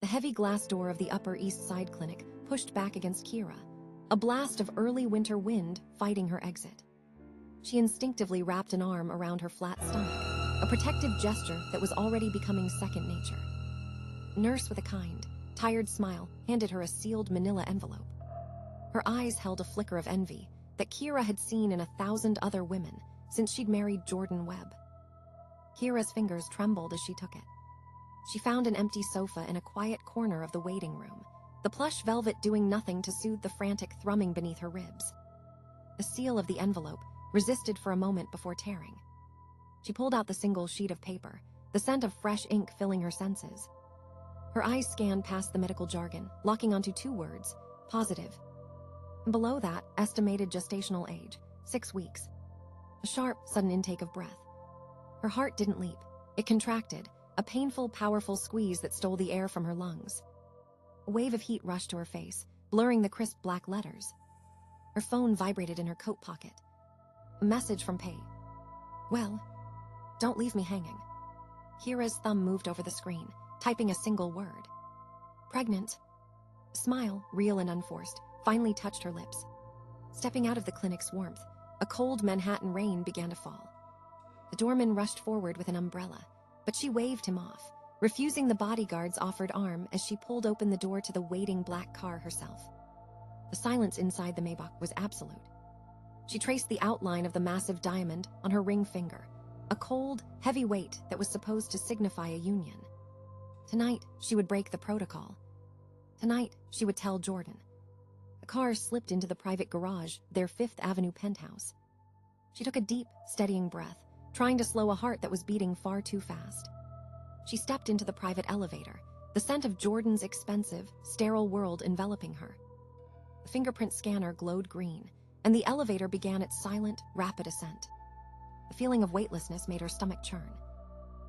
The heavy glass door of the Upper East Side clinic pushed back against Kira, a blast of early winter wind fighting her exit. She instinctively wrapped an arm around her flat stomach, a protective gesture that was already becoming second nature. Nurse, with a kind, tired smile, handed her a sealed manila envelope. Her eyes held a flicker of envy that Kira had seen in 1,000 other women since she'd married Jordan Webb. Kira's fingers trembled as she took it. She found an empty sofa in a quiet corner of the waiting room, the plush velvet doing nothing to soothe the frantic thrumming beneath her ribs. The seal of the envelope resisted for a moment before tearing. She pulled out the single sheet of paper, the scent of fresh ink filling her senses. Her eyes scanned past the medical jargon, locking onto 2 words, positive. And below that, estimated gestational age, 6 weeks. A sharp, sudden intake of breath. Her heart didn't leap. It contracted, a painful, powerful squeeze that stole the air from her lungs. A wave of heat rushed to her face, blurring the crisp black letters. Her phone vibrated in her coat pocket. A message from Pei. "Well, don't leave me hanging." Kira's thumb moved over the screen, typing a single word. "Pregnant." A smile, real and unforced, finally touched her lips. Stepping out of the clinic's warmth, a cold Manhattan rain began to fall. The doorman rushed forward with an umbrella, but she waved him off, refusing the bodyguard's offered arm as she pulled open the door to the waiting black car herself. The silence inside the Maybach was absolute. She traced the outline of the massive diamond on her ring finger, a cold, heavy weight that was supposed to signify a union. Tonight, she would break the protocol. Tonight, she would tell Jordan. The car slipped into the private garage, their 5th Avenue penthouse. She took a deep, steadying breath, trying to slow a heart that was beating far too fast. She stepped into the private elevator, the scent of Jordan's expensive, sterile world enveloping her. The fingerprint scanner glowed green, and the elevator began its silent, rapid ascent. The feeling of weightlessness made her stomach churn.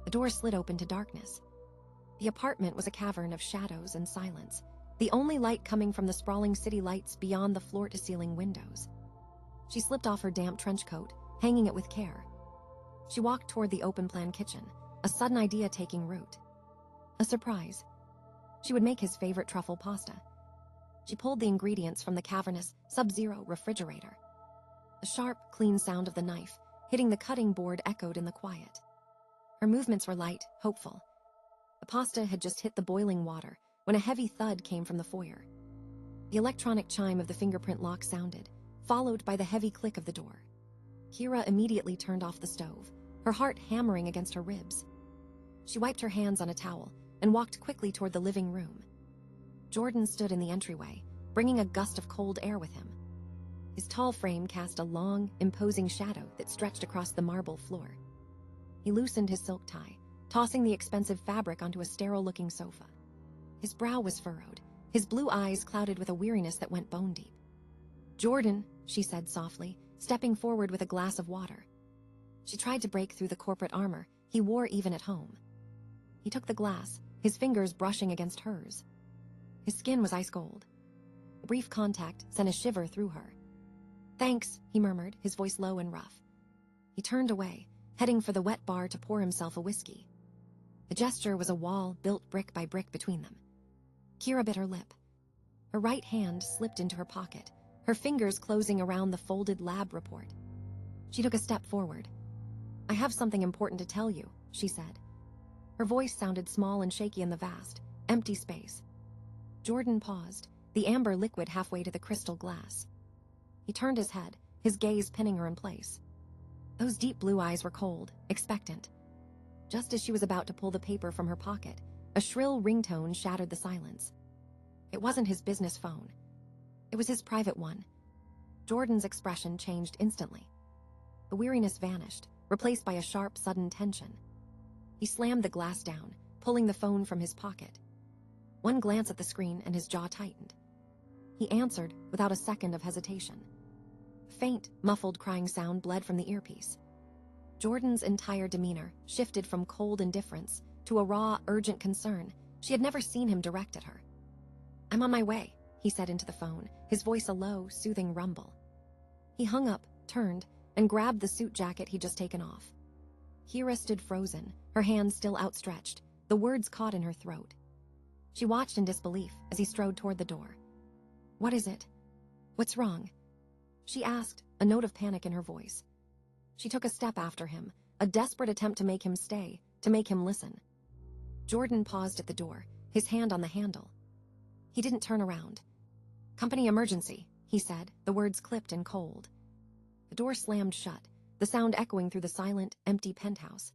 The door slid open to darkness. The apartment was a cavern of shadows and silence, the only light coming from the sprawling city lights beyond the floor-to-ceiling windows. She slipped off her damp trench coat, hanging it with care. She walked toward the open-plan kitchen, a sudden idea taking root. A surprise. She would make his favorite truffle pasta. She pulled the ingredients from the cavernous, sub-zero refrigerator. The sharp, clean sound of the knife hitting the cutting board echoed in the quiet. Her movements were light, hopeful. The pasta had just hit the boiling water when a heavy thud came from the foyer. The electronic chime of the fingerprint lock sounded, followed by the heavy click of the door. Kira immediately turned off the stove, her heart hammering against her ribs. She wiped her hands on a towel and walked quickly toward the living room. Jordan stood in the entryway, bringing a gust of cold air with him. His tall frame cast a long, imposing shadow that stretched across the marble floor. He loosened his silk tie, tossing the expensive fabric onto a sterile-looking sofa. His brow was furrowed, his blue eyes clouded with a weariness that went bone-deep. "Jordan," she said softly, stepping forward with a glass of water. She tried to break through the corporate armor he wore even at home. He took the glass, his fingers brushing against hers. His skin was ice cold. A brief contact sent a shiver through her. "Thanks," he murmured, his voice low and rough. He turned away, heading for the wet bar to pour himself a whiskey. The gesture was a wall built brick by brick between them. Kira bit her lip. Her right hand slipped into her pocket, her fingers closing around the folded lab report. She took a step forward. "I have something important to tell you," she said. Her voice sounded small and shaky in the vast, empty space. Jordan paused, the amber liquid halfway to the crystal glass. He turned his head, his gaze pinning her in place. Those deep blue eyes were cold, expectant. Just as she was about to pull the paper from her pocket, a shrill ringtone shattered the silence. It wasn't his business phone. It was his private one. Jordan's expression changed instantly. The weariness vanished, replaced by a sharp, sudden tension. He slammed the glass down, pulling the phone from his pocket. One glance at the screen and his jaw tightened. He answered without a second of hesitation. A faint, muffled crying sound bled from the earpiece. Jordan's entire demeanor shifted from cold indifference to a raw, urgent concern she had never seen him direct at her. "I'm on my way," he said into the phone, his voice a low, soothing rumble. He hung up, turned, and grabbed the suit jacket he'd just taken off. Kira stood frozen, her hands still outstretched, the words caught in her throat. She watched in disbelief as he strode toward the door. "What is it? What's wrong?" she asked, a note of panic in her voice. She took a step after him, a desperate attempt to make him stay, to make him listen. Jordan paused at the door, his hand on the handle. He didn't turn around. "Company emergency," he said, the words clipped and cold. The door slammed shut, the sound echoing through the silent, empty penthouse.